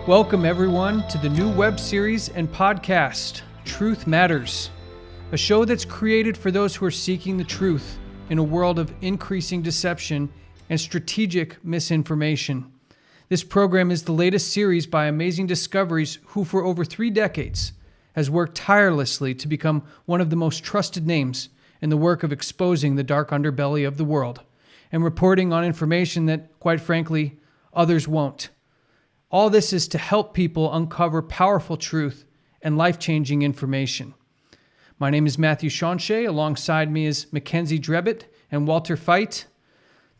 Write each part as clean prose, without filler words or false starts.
Welcome everyone to the new web series and podcast, Truth Matters, a show that's created for those who are seeking the truth in a world of increasing deception and strategic misinformation. This program is the latest series by Amazing Discoveries, who for over 3 decades has worked tirelessly to become one of the most trusted names in the work of exposing the dark underbelly of the world and reporting on information that, quite frankly, others won't. All this is to help people uncover powerful truth and life-changing information. My name is Matthew Shonshay. Alongside me is Mackenzie Drebbett and Walter Veith.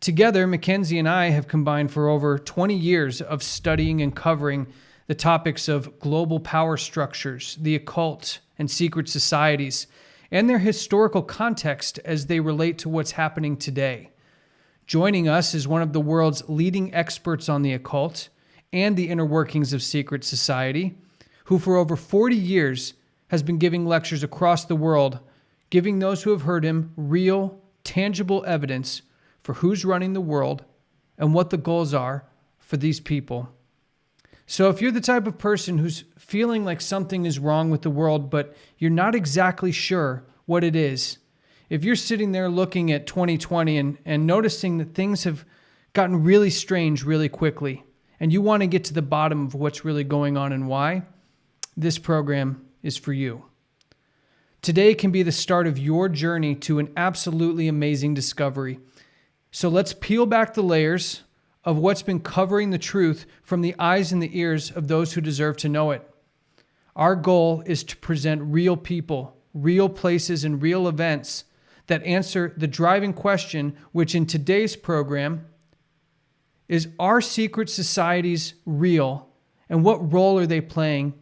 Together, Mackenzie and I have combined for over 20 years of studying and covering the topics of global power structures, the occult, and secret societies, and their historical context as they relate to what's happening today. Joining us is one of the world's leading experts on the occult and the inner workings of secret society, who for over 40 years has been giving lectures across the world, giving those who have heard him real, tangible evidence for who's running the world and what the goals are for these people. So if you're the type of person who's feeling like something is wrong with the world, but you're not exactly sure what it is, if you're sitting there looking at 2020 and noticing that things have gotten really strange really quickly, and you want to get to the bottom of what's really going on and why, this program is for you. Today can be the start of your journey to an absolutely amazing discovery. So let's peel back the layers of what's been covering the truth from the eyes and the ears of those who deserve to know it. Our goal is to present real people, real places, and real events that answer the driving question, which in today's program is, are secret societies real, and what role are they playing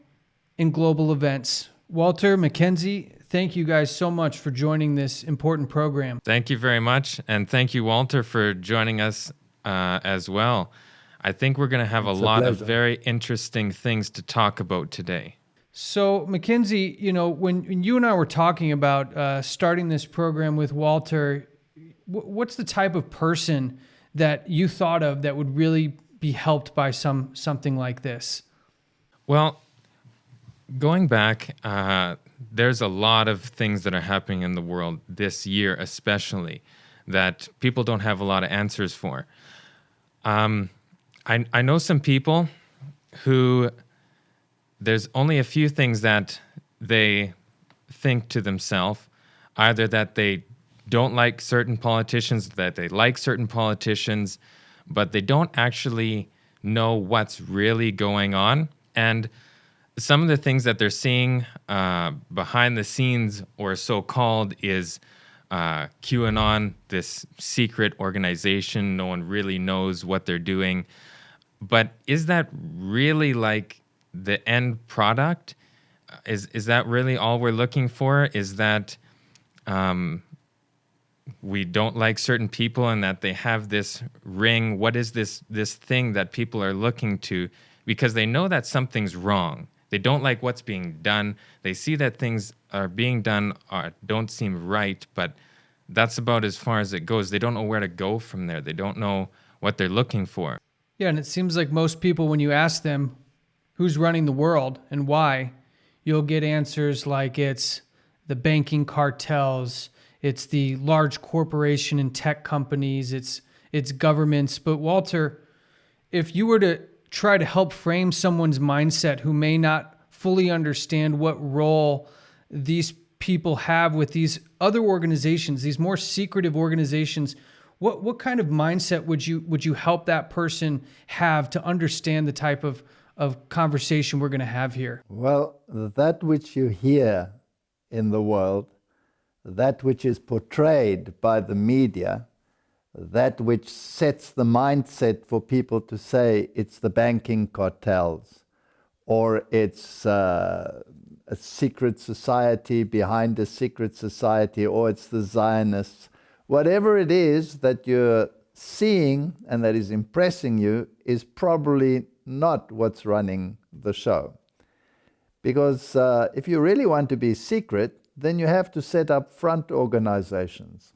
in global events? Walter, Mackenzie, thank you guys so much for joining this important program. Thank you very much, and thank you, Walter, for joining us as well. I think we're going to have a lot of very interesting things to talk about today. So, Mackenzie, when you and I were talking about starting this program with Walter, what's the type of person that you thought of that would really be helped by something like this? Well, going back, there's a lot of things that are happening in the world this year, especially, that people don't have a lot of answers for. I know some people who there's only a few things that they think to themselves, either that they don't like certain politicians, that they like certain politicians, but they don't actually know what's really going on. And some of the things that they're seeing behind the scenes, or so-called, is QAnon, this secret organization. No one really knows what they're doing. But is that really like the end product? Is that really all we're looking for? Is that we don't like certain people and that they have this ring? What is this thing that people are looking to? Because they know that something's wrong. They don't like what's being done. They see that things are being done don't seem right, but that's about as far as it goes. They don't know where to go from there. They don't know what they're looking for. Yeah, and it seems like most people, when you ask them who's running the world and why, you'll get answers like it's the banking cartels, it's the large corporation and tech companies, it's governments. But Walter, if you were to try to help frame someone's mindset who may not fully understand what role these people have with these other organizations, these more secretive organizations, what kind of mindset would you help that person have to understand the type of conversation we're going to have here? Well, that which you hear in the world, that which is portrayed by the media, that which sets the mindset for people to say it's the banking cartels, or it's a secret society behind a secret society, or it's the Zionists. Whatever it is that you're seeing and that is impressing you is probably not what's running the show. Because if you really want to be secret, then you have to set up front organizations.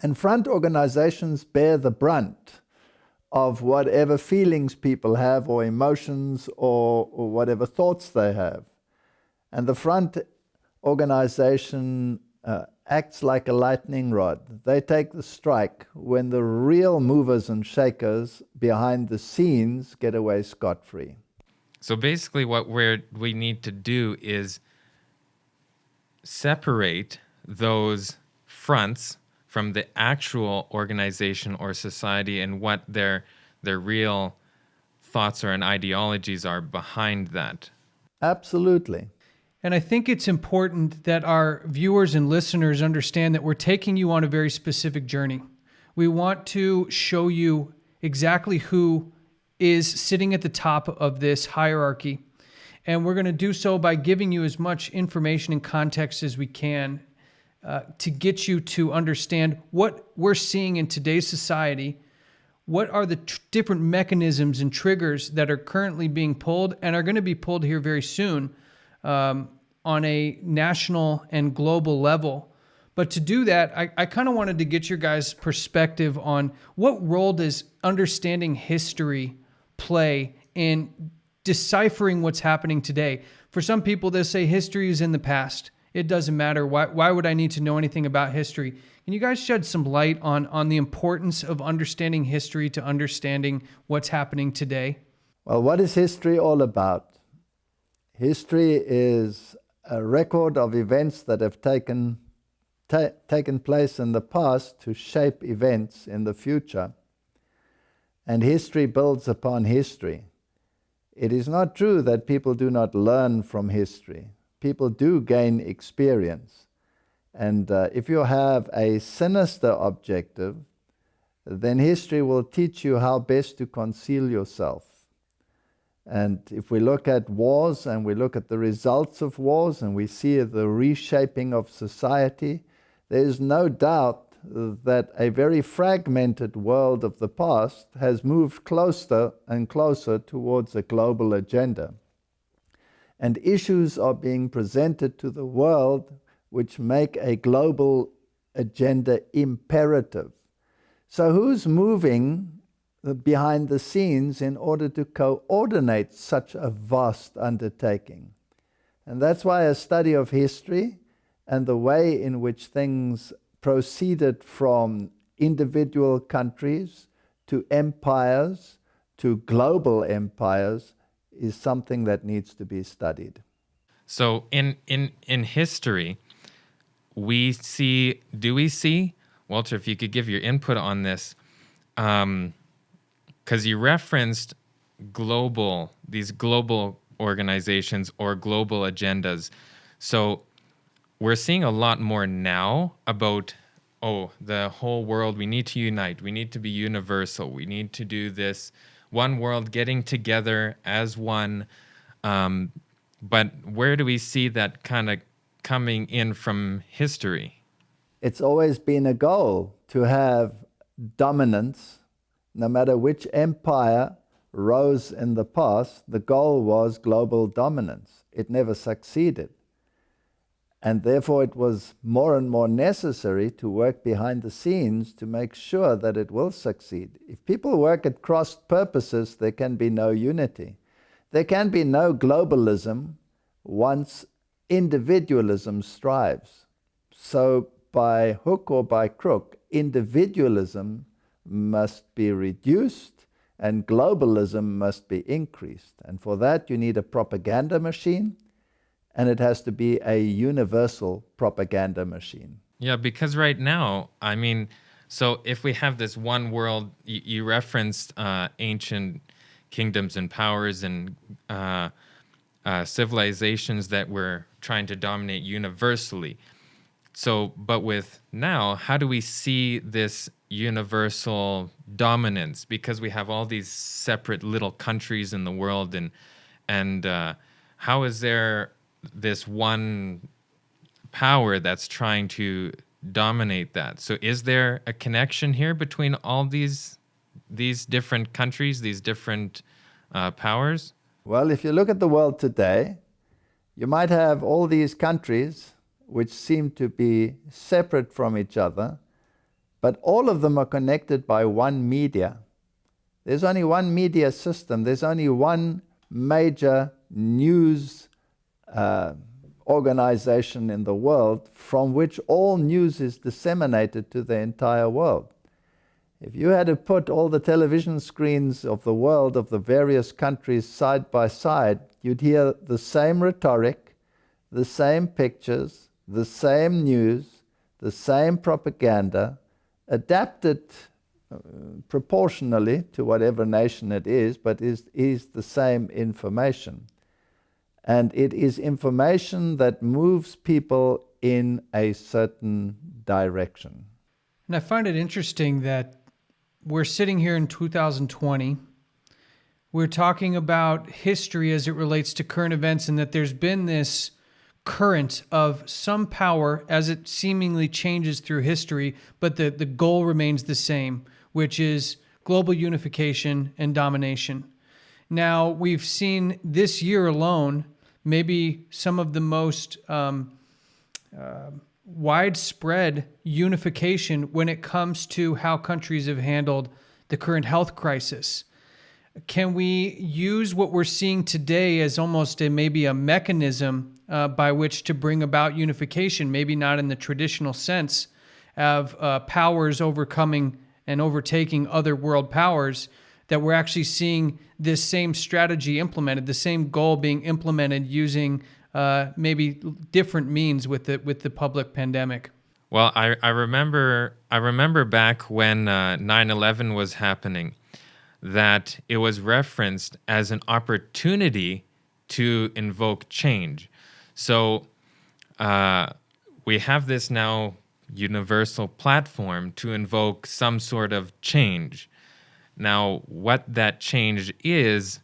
And front organizations bear the brunt of whatever feelings people have or emotions or whatever thoughts they have. And the front organization acts like a lightning rod. They take the strike when the real movers and shakers behind the scenes get away scot-free. So basically what we need to do is separate those fronts from the actual organization or society and what their real thoughts or and ideologies are behind that. Absolutely. And I think it's important that our viewers and listeners understand that we're taking you on a very specific journey. We want to show you exactly who is sitting at the top of this hierarchy. And we're going to do so by giving you as much information and context as we can to get you to understand what we're seeing in today's society. What are the different mechanisms and triggers that are currently being pulled and are going to be pulled here very soon on a national and global level. But to do that, I kind of wanted to get your guys' perspective on what role does understanding history play in deciphering what's happening today. For some people, they say history is in the past. It doesn't matter. Why would I need to know anything about history? Can you guys shed some light on the importance of understanding history to understanding what's happening today? Well, what is history all about? History is a record of events that have taken place in the past to shape events in the future. And history builds upon history. It is not true that people do not learn from history. People do gain experience. And if you have a sinister objective, then history will teach you how best to conceal yourself. And if we look at wars and we look at the results of wars and we see the reshaping of society, there is no doubt that a very fragmented world of the past has moved closer and closer towards a global agenda. And issues are being presented to the world which make a global agenda imperative. So who's moving behind the scenes in order to coordinate such a vast undertaking? And that's why a study of history and the way in which things proceeded from individual countries to empires to global empires is something that needs to be studied. So in history, do we see, Walter, if you could give your input on this, because you referenced these global organizations or global agendas. So we're seeing a lot more now about, the whole world, we need to unite, we need to be universal, we need to do this one world getting together as one. But where do we see that kind of coming in from history? It's always been a goal to have dominance. No matter which empire rose in the past, the goal was global dominance. It never succeeded. And therefore it was more and more necessary to work behind the scenes to make sure that it will succeed. If people work at cross purposes, there can be no unity. There can be no globalism once individualism strives. So by hook or by crook, individualism must be reduced and globalism must be increased. And for that you need a propaganda machine, and it has to be a universal propaganda machine. Yeah, because right now, I mean, so if we have this one world, you referenced ancient kingdoms and powers and civilizations that were trying to dominate universally. So, but with now, how do we see this universal dominance? Because we have all these separate little countries in the world, and how is there this one power that's trying to dominate that? So is there a connection here between all these different countries, these different powers? Well, if you look at the world today, you might have all these countries which seem to be separate from each other, but all of them are connected by one media. There's only one media system. There's only one major news organization in the world from which all news is disseminated to the entire world. If you had to put all the television screens of the world, of the various countries side by side, you'd hear the same rhetoric, the same pictures, the same news, the same propaganda, adapted proportionally to whatever nation it is, but is the same information. And it is information that moves people in a certain direction. And I find it interesting that we're sitting here in 2020. We're talking about history as it relates to current events, and that there's been this current of some power as it seemingly changes through history, but the goal remains the same, which is global unification and domination. Now, we've seen this year alone maybe some of the most widespread unification when it comes to how countries have handled the current health crisis. Can we use what we're seeing today as almost maybe a mechanism by which to bring about unification, maybe not in the traditional sense of powers overcoming and overtaking other world powers, that we're actually seeing this same strategy implemented, the same goal being implemented using maybe different means with the public pandemic? Well, I remember back when 9/11 was happening, that it was referenced as an opportunity to invoke change. So we have this now universal platform to invoke some sort of change. Now, what that change is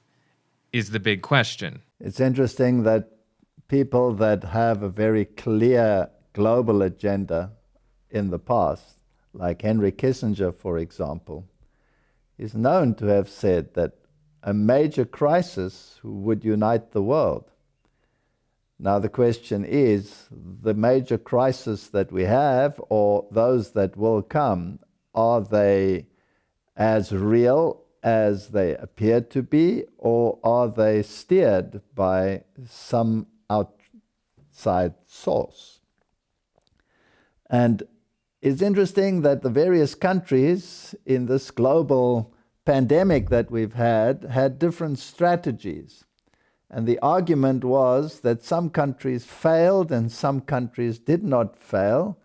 the big question. It's interesting that people that have a very clear global agenda in the past, like Henry Kissinger, for example, is known to have said that a major crisis would unite the world. Now the question is, the major crisis that we have, or those that will come, are they as real as they appear to be, or are they steered by some outside source? And it's interesting that the various countries in this global pandemic that we've had different strategies. And the argument was that some countries failed and some countries did not fail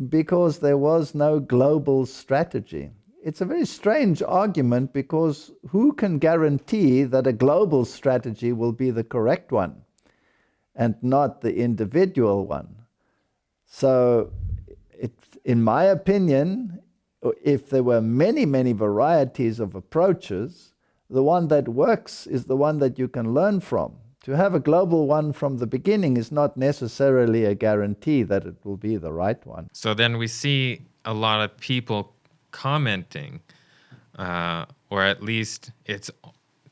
because there was no global strategy. It's a very strange argument, because who can guarantee that a global strategy will be the correct one and not the individual one? So, in my opinion, if there were many, many varieties of approaches, the one that works is the one that you can learn from. To have a global one from the beginning is not necessarily a guarantee that it will be the right one. So then we see a lot of people commenting, or at least it's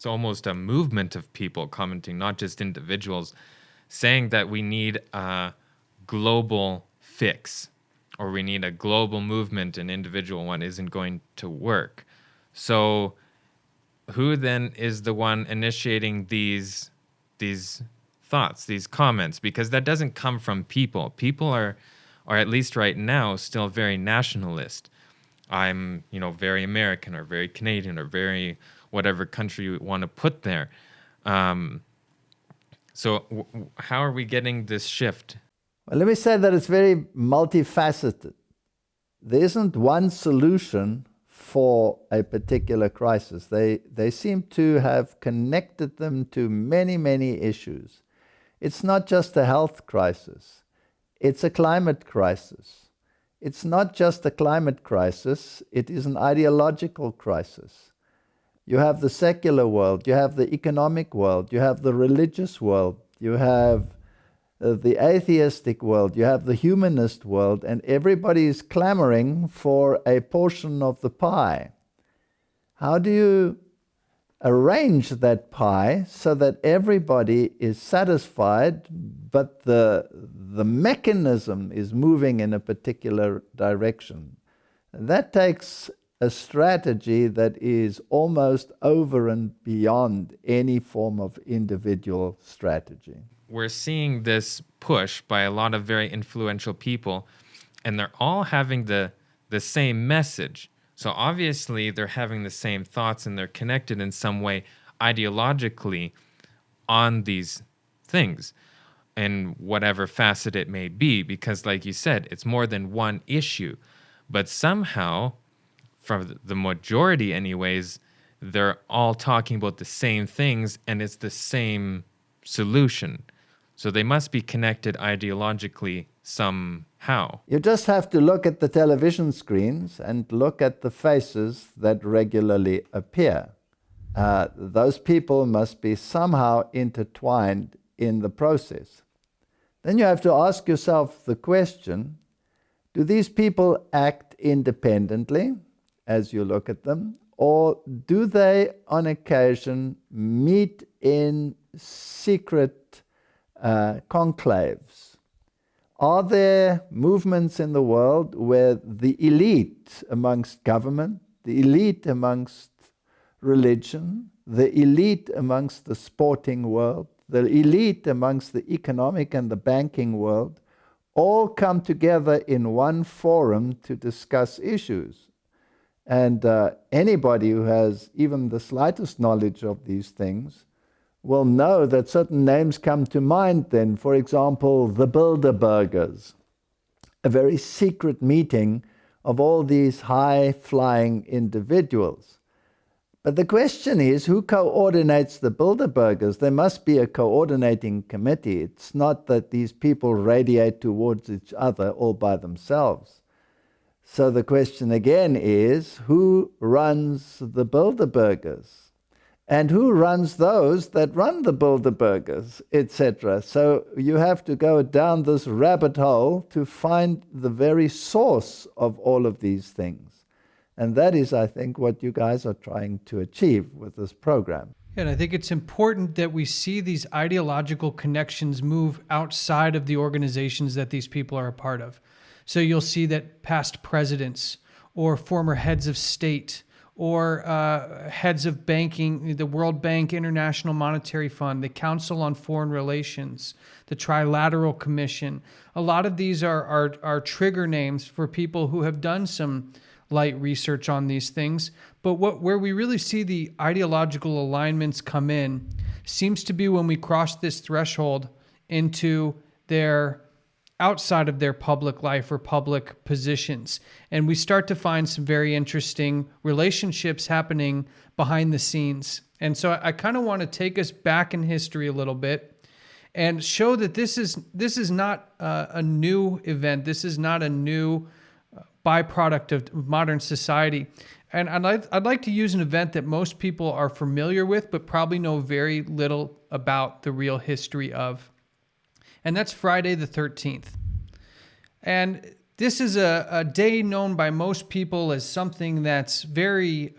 almost a movement of people commenting, not just individuals, saying that we need a global fix, or we need a global movement. An individual one isn't going to work. So who then is the one initiating these thoughts, these comments? Because that doesn't come from people. People are at least right now, still very nationalist. I'm, very American or very Canadian or very whatever country you want to put there. So how are we getting this shift? Well, let me say that it's very multifaceted. There isn't one solution for a particular crisis. They seem to have connected them to many, many issues. It's not just a health crisis. It's a climate crisis. It's not just a climate crisis. It is an ideological crisis. You have the secular world. You have the economic world. You have the religious world. You have the atheistic world, you have the humanist world, and everybody is clamoring for a portion of the pie. How do you arrange that pie so that everybody is satisfied, but the mechanism is moving in a particular direction? That takes a strategy that is almost over and beyond any form of individual strategy. We're seeing this push by a lot of very influential people, and they're all having the same message. So obviously they're having the same thoughts and they're connected in some way ideologically on these things in whatever facet it may be, because like you said, it's more than one issue. But somehow, for the majority anyways, they're all talking about the same things and it's the same solution. So they must be connected ideologically somehow. You just have to look at the television screens and look at the faces that regularly appear. Those people must be somehow intertwined in the process. Then you have to ask yourself the question, do these people act independently as you look at them, or do they on occasion meet in secret conclaves? Are there movements in the world where the elite amongst government, the elite amongst religion, the elite amongst the sporting world, the elite amongst the economic and the banking world, all come together in one forum to discuss issues? And anybody who has even the slightest knowledge of these things will know that certain names come to mind then. For example, the Bilderbergers, a very secret meeting of all these high-flying individuals. But the question is, who coordinates the Bilderbergers? There must be a coordinating committee. It's not that these people radiate towards each other all by themselves. So the question again is, who runs the Bilderbergers? And who runs those that run the Bilderbergers, etc.? So you have to go down this rabbit hole to find the very source of all of these things. And that is, I think, what you guys are trying to achieve with this program. And I think it's important that we see these ideological connections move outside of the organizations that these people are a part of. So you'll see that past presidents or former heads of state or heads of banking, the World Bank, International Monetary Fund, the Council on Foreign Relations, the Trilateral Commission. A lot of these are trigger names for people who have done some light research on these things. But where we really see the ideological alignments come in seems to be when we cross this threshold into their outside of their public life or public positions. And we start to find some very interesting relationships happening behind the scenes. And so I kind of want to take us back in history a little bit and show that this is not a new event. This is not a new byproduct of modern society. And I'd like to use an event that most people are familiar with, but probably know very little about the real history of. And that's Friday the 13th. And this is a day known by most people as something that's very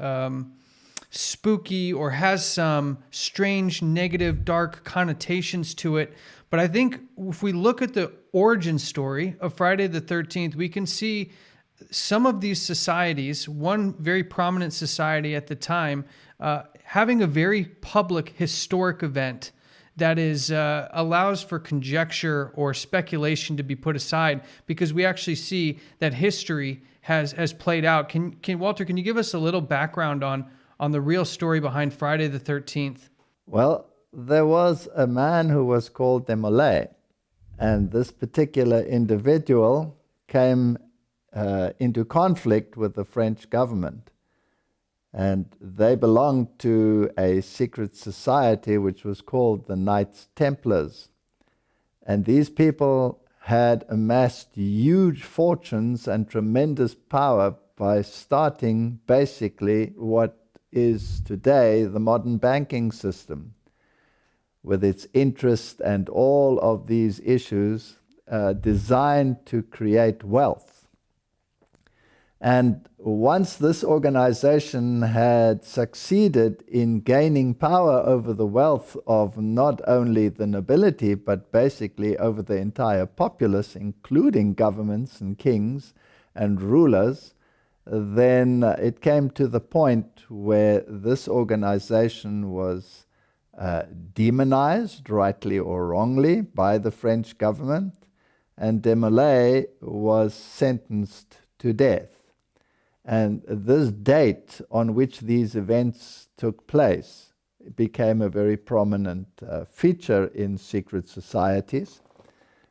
spooky or has some strange, negative, dark connotations to it. But I think if we look at the origin story of Friday the 13th, we can see some of these societies, one very prominent society at the time, having a very public historic event that is allows for conjecture or speculation to be put aside, because we actually see that history has played out. Can Walter, can you give us a little background on the real story behind Friday the 13th? Well, there was a man who was called Desmoulins, and this particular individual came into conflict with the French government. And they belonged to a secret society which was called the Knights Templars. And these people had amassed huge fortunes and tremendous power by starting basically what is today the modern banking system, with its interest and all of these issues designed to create wealth. And once this organization had succeeded in gaining power over the wealth of not only the nobility, but basically over the entire populace, including governments and kings and rulers, then it came to the point where this organization was demonized, rightly or wrongly, by the French government, and Desmoulins was sentenced to death. And this date on which these events took place became a very prominent feature in secret societies.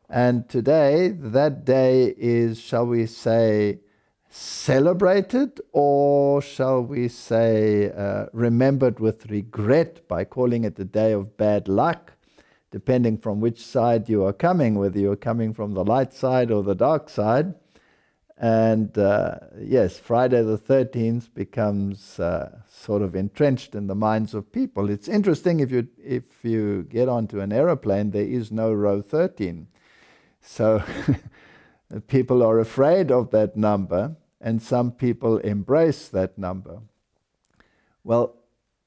And today, that day is, shall we say, celebrated, or shall we say remembered with regret by calling it a day of bad luck, depending from which side you are coming, whether you're coming from the light side or the dark side. And yes, Friday the 13th becomes sort of entrenched in the minds of people. It's interesting, if you get onto an aeroplane, there is no row 13. So people are afraid of that number, and some people embrace that number. Well,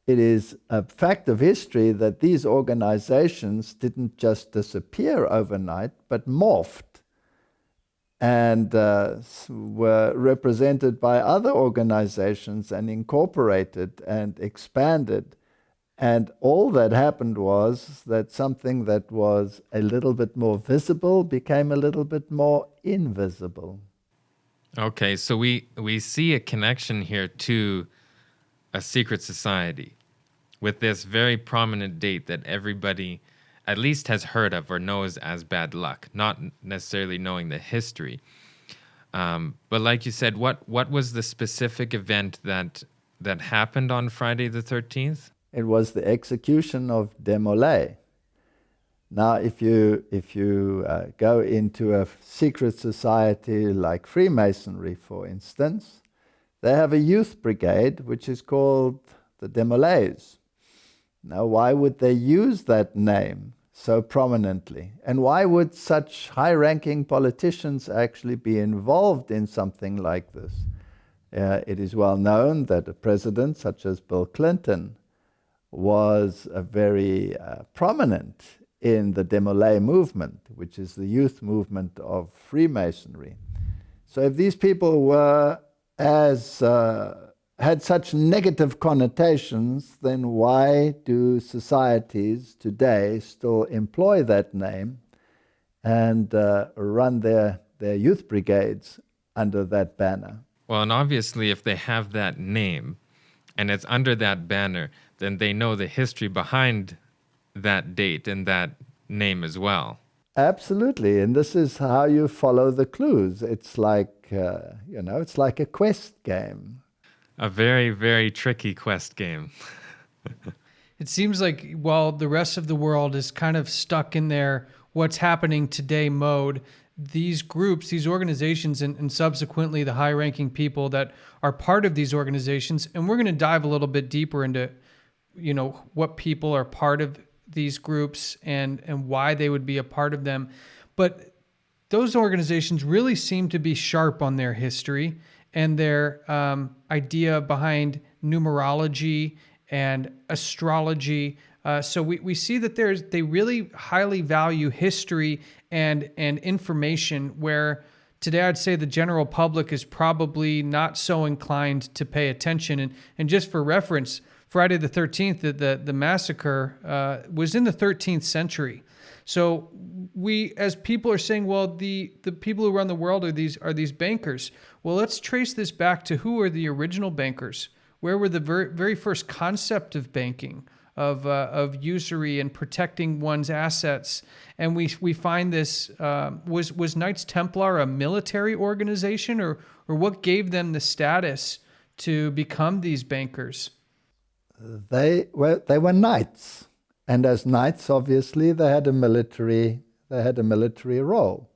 it is a fact of history that these organizations didn't just disappear overnight, but morphed and were represented by other organizations and incorporated and expanded. And all that happened was that something that was a little bit more visible became a little bit more invisible. Okay, so we see a connection here to a secret society with this very prominent date that everybody at least has heard of or knows as bad luck, not necessarily knowing the history. But like you said, what was the specific event that happened on Friday the 13th? It was the execution of Desmoulins. Now, if you go into a secret society like Freemasonry, for instance, they have a youth brigade which is called the Desmoulins. Now, why would they use that name so prominently? And why would such high-ranking politicians actually be involved in something like this? It is well known that a president such as Bill Clinton was very prominent in the Desmoulins movement, which is the youth movement of Freemasonry. So if these people were had such negative connotations, then why do societies today still employ that name and run their youth brigades under that banner? Well, and obviously if they have that name and it's under that banner, then they know the history behind that date and that name as well. Absolutely, and this is how you follow the clues. It's like, it's like a quest game. A very, very tricky quest game. It seems like while the rest of the world is kind of stuck in their what's happening today mode, these groups, these organizations, and subsequently the high-ranking people that are part of these organizations, and we're going to dive a little bit deeper into what people are part of these groups and why they would be a part of them. But those organizations really seem to be sharp on their history and their idea behind numerology and astrology. So we see that they really highly value history and information, where today I'd say the general public is probably not so inclined to pay attention. And just for reference, Friday the 13th, the massacre was in the 13th century. So we, as people are saying, well, the people who run the world are these bankers. Well, let's trace this back to who are the original bankers. Where were the very first concept of banking, of usury and protecting one's assets? And we find this, was Knights Templar a military organization, or what gave them the status to become these bankers? They were knights, and as knights, obviously, they had a military role,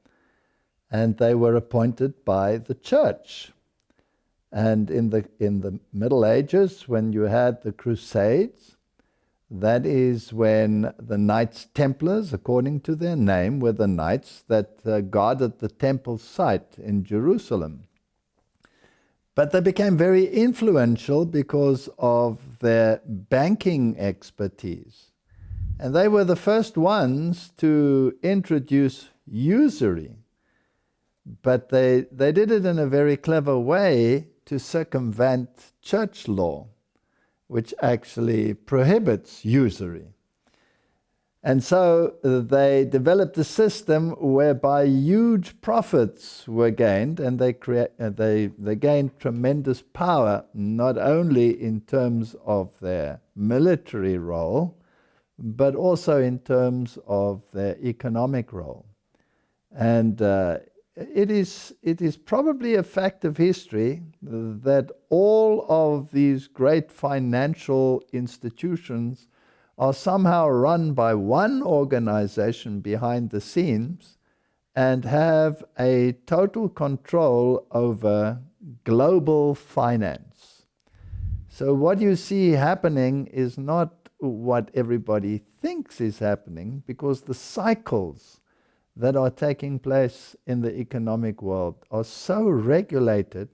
and they were appointed by the church. And in the Middle Ages, when you had the Crusades, that is when the Knights Templars, according to their name, were the knights that guarded the temple site in Jerusalem. But they became very influential because of their banking expertise. And they were the first ones to introduce usury. But they did it in a very clever way to circumvent church law, which actually prohibits usury. And so they developed a system whereby huge profits were gained, and they gained tremendous power, not only in terms of their military role, but also in terms of their economic role. And it is probably a fact of history that all of these great financial institutions are somehow run by one organization behind the scenes and have a total control over global finance. So what you see happening is not what everybody thinks is happening, because the cycles that are taking place in the economic world are so regulated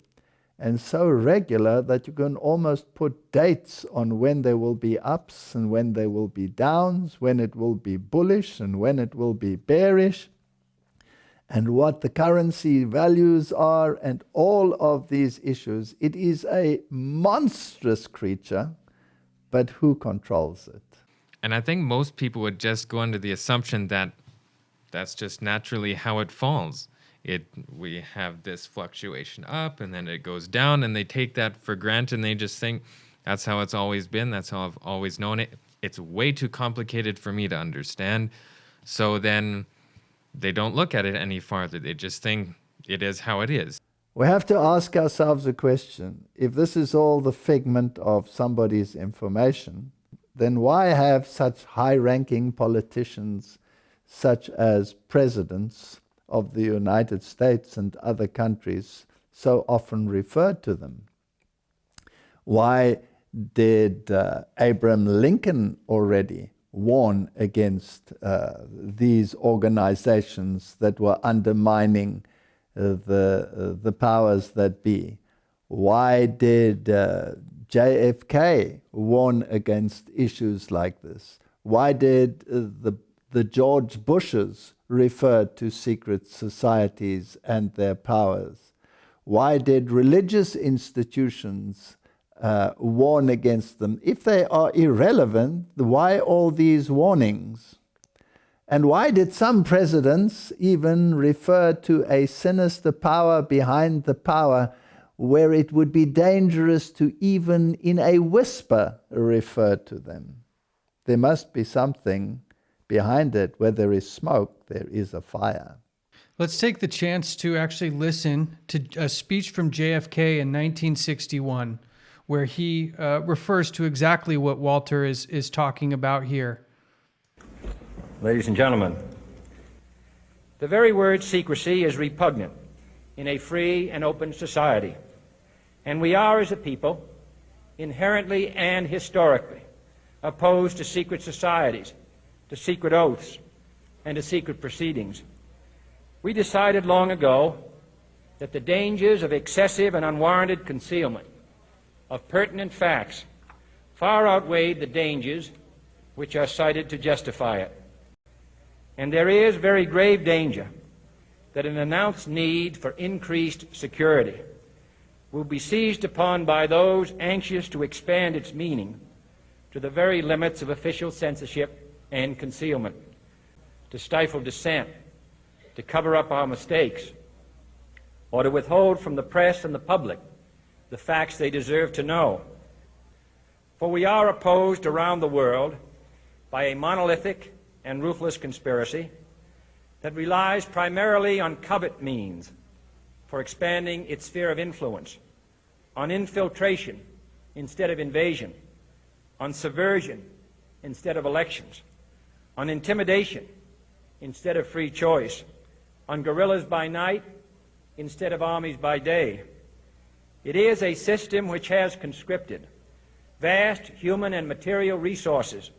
and so regular that you can almost put dates on when there will be ups and when there will be downs, when it will be bullish and when it will be bearish, and what the currency values are, and all of these issues. It is a monstrous creature, but who controls it? And I think most people would just go under the assumption that that's just naturally how it falls. We have this fluctuation up and then it goes down, and they take that for granted and they just think that's how it's always been, that's how I've always known it. It's way too complicated for me to understand. So then they don't look at it any farther. They just think it is how it is. We have to ask ourselves a question. If this is all the figment of somebody's information, then why have such high-ranking politicians, such as presidents of the United States and other countries, so often referred to them? Why did Abraham Lincoln already warn against these organizations that were undermining the powers that be? Why did JFK warn against issues like this? Why did the George Bushes refer to secret societies and their powers? Why did religious institutions warn against them? If they are irrelevant, why all these warnings? And why did some presidents even refer to a sinister power behind the power, where it would be dangerous to even in a whisper refer to them? There must be something behind it. Where there is smoke, there is a fire. Let's take the chance to actually listen to a speech from JFK in 1961, where he refers to exactly what Walter is talking about here. Ladies and gentlemen, the very word secrecy is repugnant in a free and open society, and we are, as a people, inherently and historically opposed to secret societies, to secret oaths, and to secret proceedings. We decided long ago that the dangers of excessive and unwarranted concealment of pertinent facts far outweighed the dangers which are cited to justify it. And there is very grave danger that an announced need for increased security will be seized upon by those anxious to expand its meaning to the very limits of official censorship and concealment, to stifle dissent, to cover up our mistakes, or to withhold from the press and the public the facts they deserve to know. For we are opposed around the world by a monolithic and ruthless conspiracy that relies primarily on covert means for expanding its sphere of influence, on infiltration instead of invasion, on subversion instead of elections, on intimidation instead of free choice, on guerrillas by night instead of armies by day. It is a system which has conscripted vast human and material resources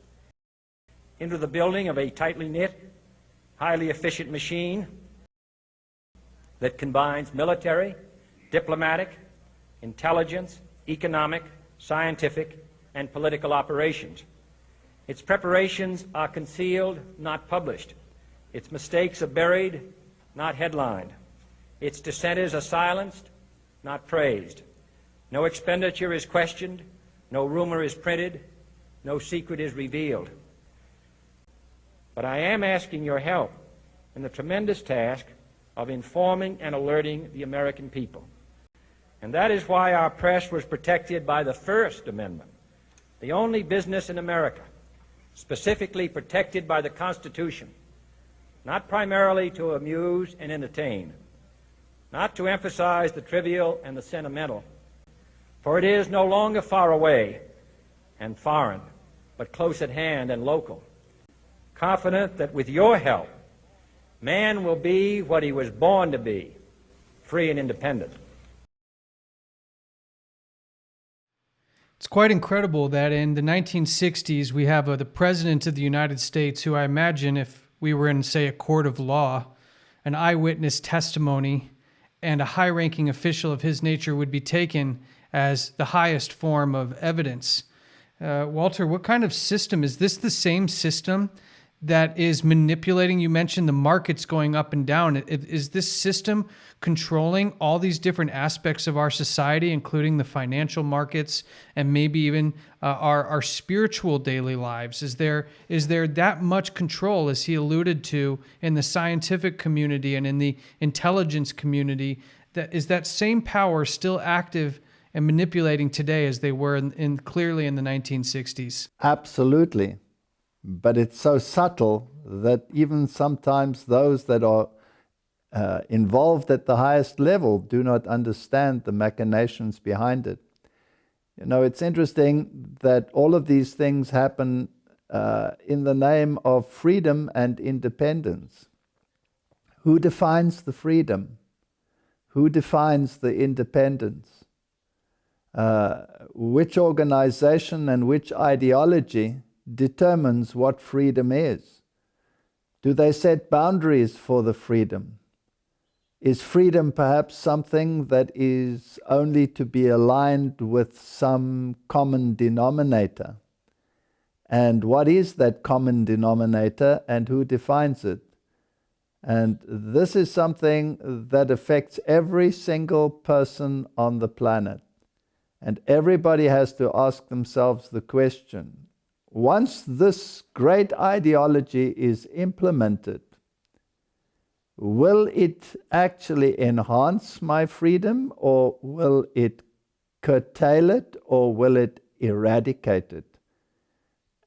into the building of a tightly knit, highly efficient machine that combines military, diplomatic, intelligence, economic, scientific, and political operations. Its preparations are concealed, not published. Its mistakes are buried, not headlined. Its dissenters are silenced, not praised. No expenditure is questioned, no rumor is printed, no secret is revealed. But I am asking your help in the tremendous task of informing and alerting the American people. And that is why our press was protected by the First Amendment, the only business in America specifically protected by the Constitution, not primarily to amuse and entertain, not to emphasize the trivial and the sentimental, for it is no longer far away and foreign, but close at hand and local. Confident that with your help, man will be what he was born to be, free and independent. It's quite incredible that in the 1960s we have the President of the United States, who I imagine if we were in, say, a court of law, an eyewitness testimony and a high-ranking official of his nature would be taken as the highest form of evidence. Walter, what kind of system? Is this the same system that is manipulating? You mentioned the markets going up and down. Is this system controlling all these different aspects of our society, including the financial markets and maybe even our spiritual daily lives? Is there that much control, as he alluded to, in the scientific community and in the intelligence community? Is that same power still active and manipulating today as they were clearly in the 1960s? Absolutely. But it's so subtle that even sometimes those that are involved at the highest level do not understand the machinations behind it. You know, it's interesting that all of these things happen in the name of freedom and independence. Who defines the freedom? Who defines the independence? Which organization and which ideology determines what freedom is? Do they set boundaries for the freedom? Is freedom perhaps something that is only to be aligned with some common denominator? And what is that common denominator and who defines it? And this is something that affects every single person on the planet. And everybody has to ask themselves the question, once this great ideology is implemented, will it actually enhance my freedom, or will it curtail it, or will it eradicate it?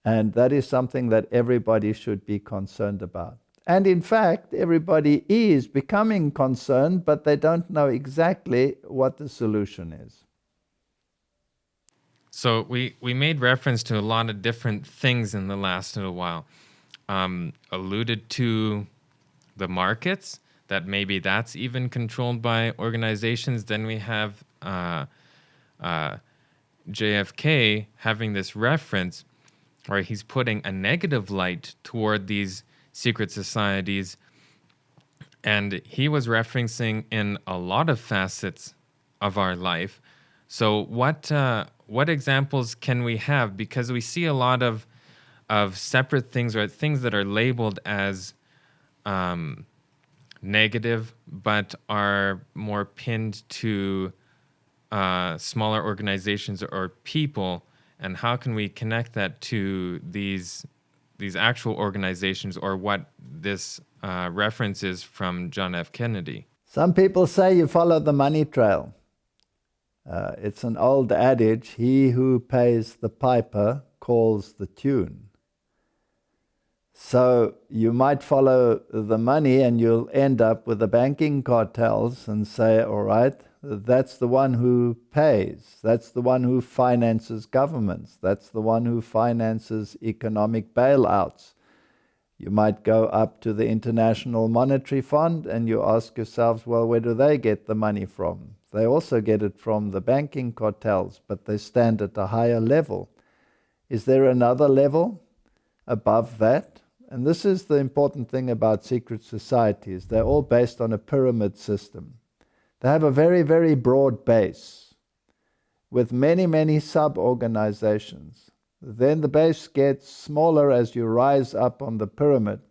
And that is something that everybody should be concerned about. And in fact, everybody is becoming concerned, but they don't know exactly what the solution is. So we made reference to a lot of different things in the last little while. Alluded to the markets, that maybe that's even controlled by organizations. Then we have JFK having this reference where he's putting a negative light toward these secret societies. And he was referencing in a lot of facets of our life. So what examples can we have? Because we see a lot of separate things, or things that are labeled as negative, but are more pinned to smaller organizations or people. And how can we connect that to these actual organizations, or what this reference is from John F. Kennedy? Some people say you follow the money trail. It's an old adage, he who pays the piper calls the tune. So you might follow the money and you'll end up with the banking cartels and say, all right, that's the one who pays. That's the one who finances governments. That's the one who finances economic bailouts. You might go up to the International Monetary Fund and you ask yourselves, well, where do they get the money from? They also get it from the banking cartels, but they stand at a higher level. Is there another level above that? And this is the important thing about secret societies. They're all based on a pyramid system. They have a very, very broad base with many, many sub-organizations. Then the base gets smaller as you rise up on the pyramid.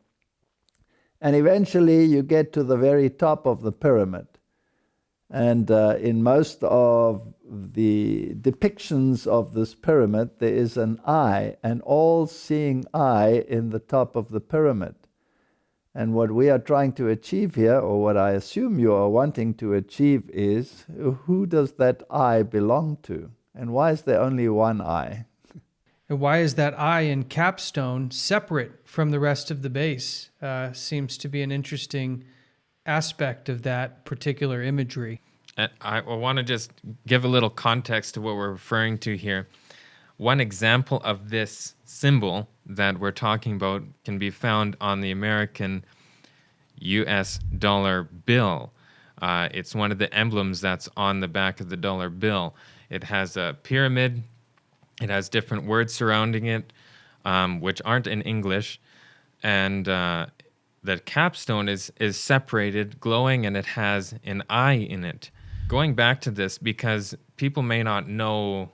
And eventually you get to the very top of the pyramid. And in most of the depictions of this pyramid, there is an eye, an all-seeing eye in the top of the pyramid. And what we are trying to achieve here, or what I assume you are wanting to achieve, is who does that eye belong to? And why is there only one eye? And why is that eye and capstone separate from the rest of the base? Seems to be an interesting aspect of that particular imagery. And I want to just give a little context to what we're referring to here. One example of this symbol that we're talking about can be found on the American US dollar bill. It's one of the emblems that's on the back of the dollar bill. It has a pyramid. It has different words surrounding it, which aren't in English. And the capstone is separated, glowing, and it has an eye in it. Going back to this, because people may not know,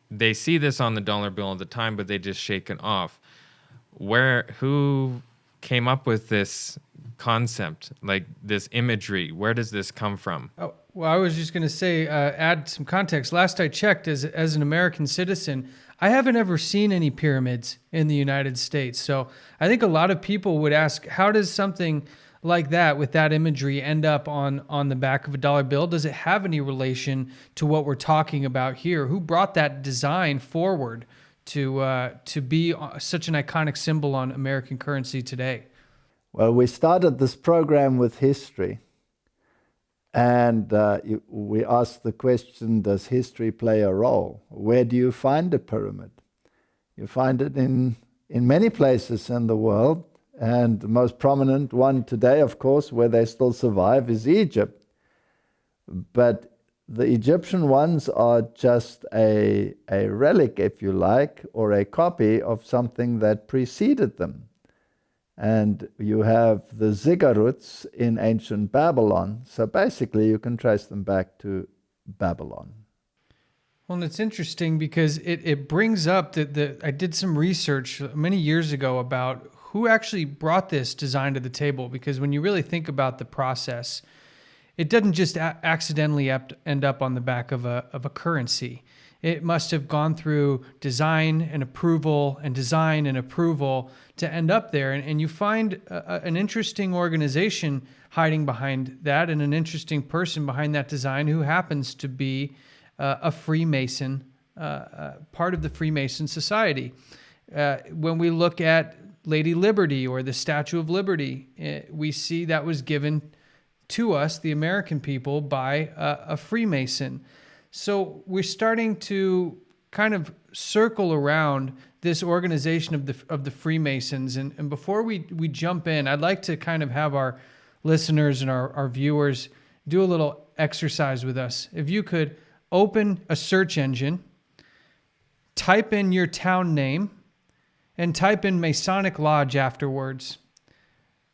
they see this on the dollar bill all the time, but they just shake it off. Who came up with this concept, like this imagery? Where does this come from? Oh, well, I was just going to say, add some context. Last I checked, as an American citizen, I haven't ever seen any pyramids in the United States. So I think a lot of people would ask, how does something like that, with that imagery, end up on the back of a dollar bill? Does it have any relation to what we're talking about here? Who brought that design forward to be such an iconic symbol on American currency today? Well, we started this program with history. And we asked the question, does history play a role? Where do you find a pyramid? You find it in many places in the world. And the most prominent one today, of course, where they still survive, is Egypt. But the Egyptian ones are just a relic, if you like, or a copy of something that preceded them. And you have the ziggurats in ancient Babylon. So basically, you can trace them back to Babylon. Well, and it's interesting because it brings up that I did some research many years ago about who actually brought this design to the table. Because when you really think about the process, it doesn't just accidentally end up on the back of a currency. It must have gone through design and approval and design and approval to end up there. And you find an interesting organization hiding behind that, and an interesting person behind that design who happens to be a Freemason, part of the Freemason Society. When we look at Lady Liberty or the Statue of Liberty, we see that was given to us, the American people, by a Freemason. So we're starting to kind of circle around this organization of the Freemasons. And before we jump in, I'd like to kind of have our listeners and our viewers do a little exercise with us. If you could open a search engine, type in your town name, and type in Masonic Lodge afterwards.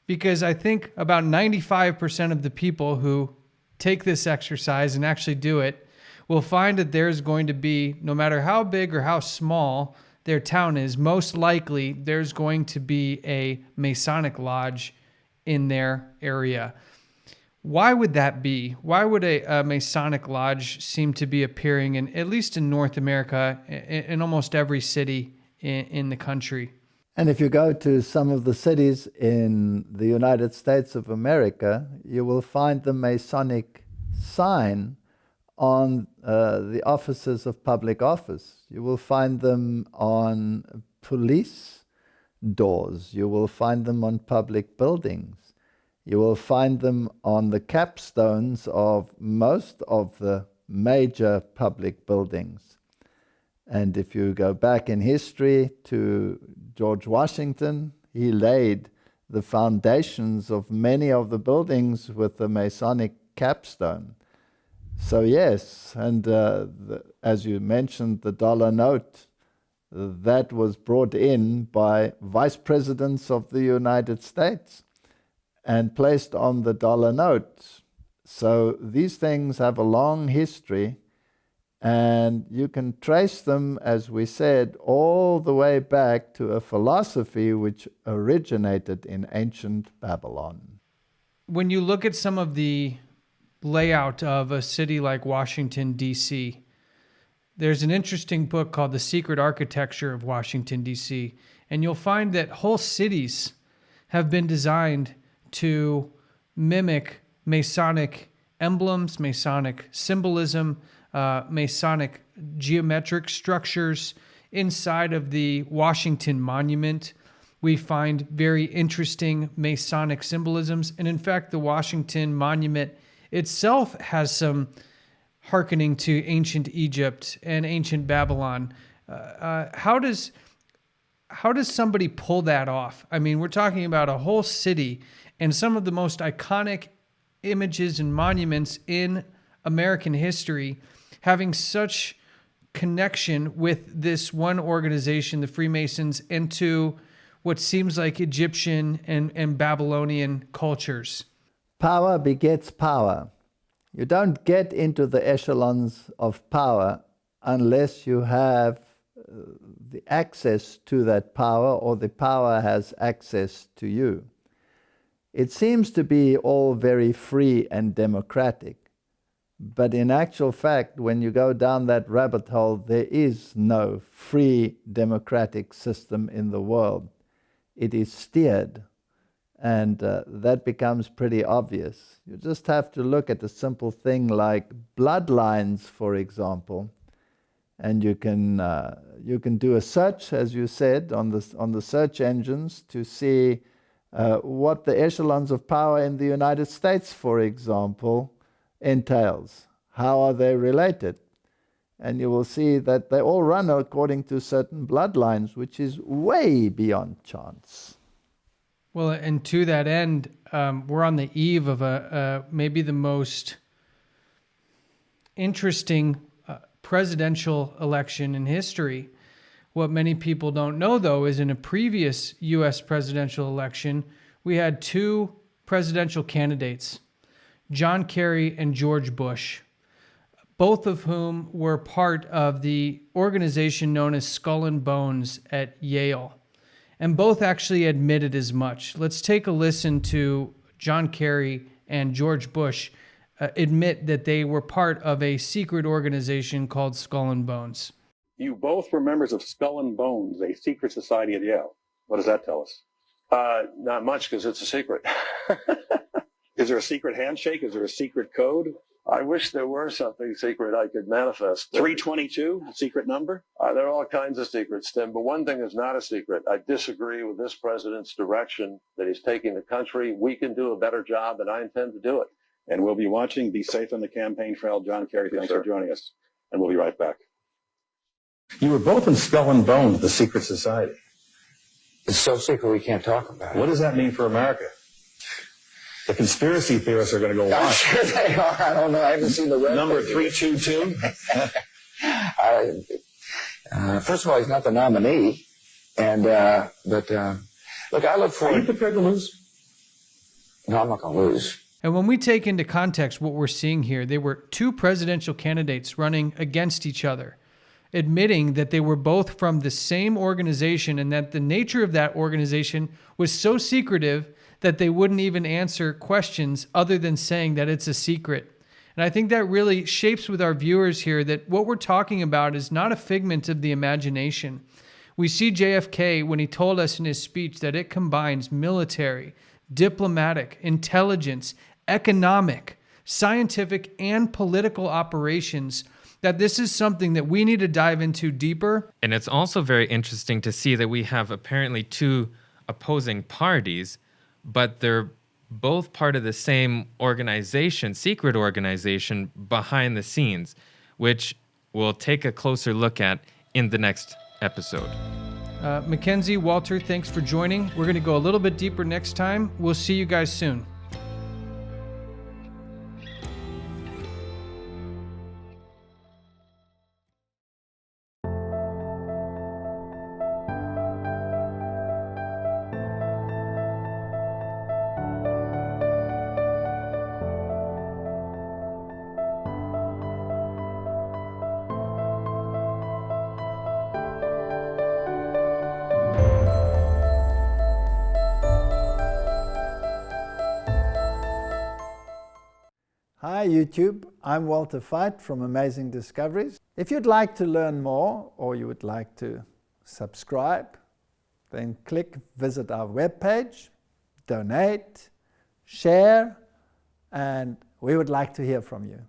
Because I think about 95% of the people who take this exercise and actually do it will find that there's going to be, no matter how big or how small their town is, most likely there's going to be a Masonic Lodge in their area. Why would that be? Why would a Masonic Lodge seem to be appearing in, at least in North America, in almost every city in the country? And if you go to some of the cities in the United States of America, you will find the Masonic sign on the offices of public office. You will find them on police doors. You will find them on public buildings. You will find them on the capstones of most of the major public buildings. And if you go back in history to George Washington, he laid the foundations of many of the buildings with the Masonic capstone. So yes, and as you mentioned, the dollar note, that was brought in by vice presidents of the United States and placed on the dollar note. So these things have a long history, and you can trace them, as we said, all the way back to a philosophy which originated in ancient Babylon. When you look at some of the layout of a city like Washington, D.C. There's an interesting book called The Secret Architecture of Washington, D.C., and you'll find that whole cities have been designed to mimic Masonic emblems, Masonic symbolism, Masonic geometric structures. Inside of the Washington Monument, we find very interesting Masonic symbolisms. And in fact, the Washington Monument itself has some hearkening to ancient Egypt and ancient Babylon. How does somebody pull that off? I mean, we're talking about a whole city and some of the most iconic images and monuments in American history having such connection with this one organization, the Freemasons, and to what seems like Egyptian and Babylonian cultures. Power begets power. You don't get into the echelons of power unless you have the access to that power, or the power has access to you. It seems to be all very free and democratic, but in actual fact, when you go down that rabbit hole, there is no free democratic system in the world. It is steered, and that becomes pretty obvious. You just have to look at a simple thing like bloodlines, for example, and you can do a search, as you said, on the search engines to see what the echelons of power in the United States, for example, entails. How are they related? And you will see that they all run according to certain bloodlines, which is way beyond chance. Well, and to that end, we're on the eve of maybe the most interesting presidential election in history. What many people don't know, though, is in a previous U.S. presidential election, we had two presidential candidates, John Kerry and George Bush, both of whom were part of the organization known as Skull and Bones at Yale. And both actually admitted as much. Let's take a listen to John Kerry and George Bush admit that they were part of a secret organization called Skull and Bones. You both were members of Skull and Bones, a secret society at Yale. What does that tell us? Not much, because it's a secret. Is there a secret handshake? Is there a secret code? I wish there were something secret I could manifest. 322, a secret number? There are all kinds of secrets, Tim, but one thing is not a secret. I disagree with this president's direction that he's taking the country. We can do a better job, and I intend to do it. And we'll be watching. Be safe on the campaign trail. John Kerry, thanks for joining us. And we'll be right back. You were both in Skull and Bones, the secret society. It's so secret we can't talk about it. What does that mean for America? The conspiracy theorists are going to go I'm wild. sure they are. I don't know. I haven't seen the web. Number 322. First of all, he's not the nominee, and look, I look forward. Are you prepared to lose? No, I'm not going to lose. And when we take into context what we're seeing here, they were two presidential candidates running against each other, admitting that they were both from the same organization and that the nature of that organization was so secretive that they wouldn't even answer questions other than saying that it's a secret. And I think that really shapes with our viewers here that what we're talking about is not a figment of the imagination. We see JFK when he told us in his speech that it combines military, diplomatic, intelligence, economic, scientific, and political operations, that this is something that we need to dive into deeper. And it's also very interesting to see that we have apparently two opposing parties, but they're both part of the same organization, secret organization behind the scenes, which we'll take a closer look at in the next episode. Mackenzie, Walter, thanks for joining. We're going to go a little bit deeper next time. We'll see you guys soon. Hi YouTube, I'm Walter Veith from Amazing Discoveries. If you'd like to learn more or you would like to subscribe, then visit our webpage, donate, share, and we would like to hear from you.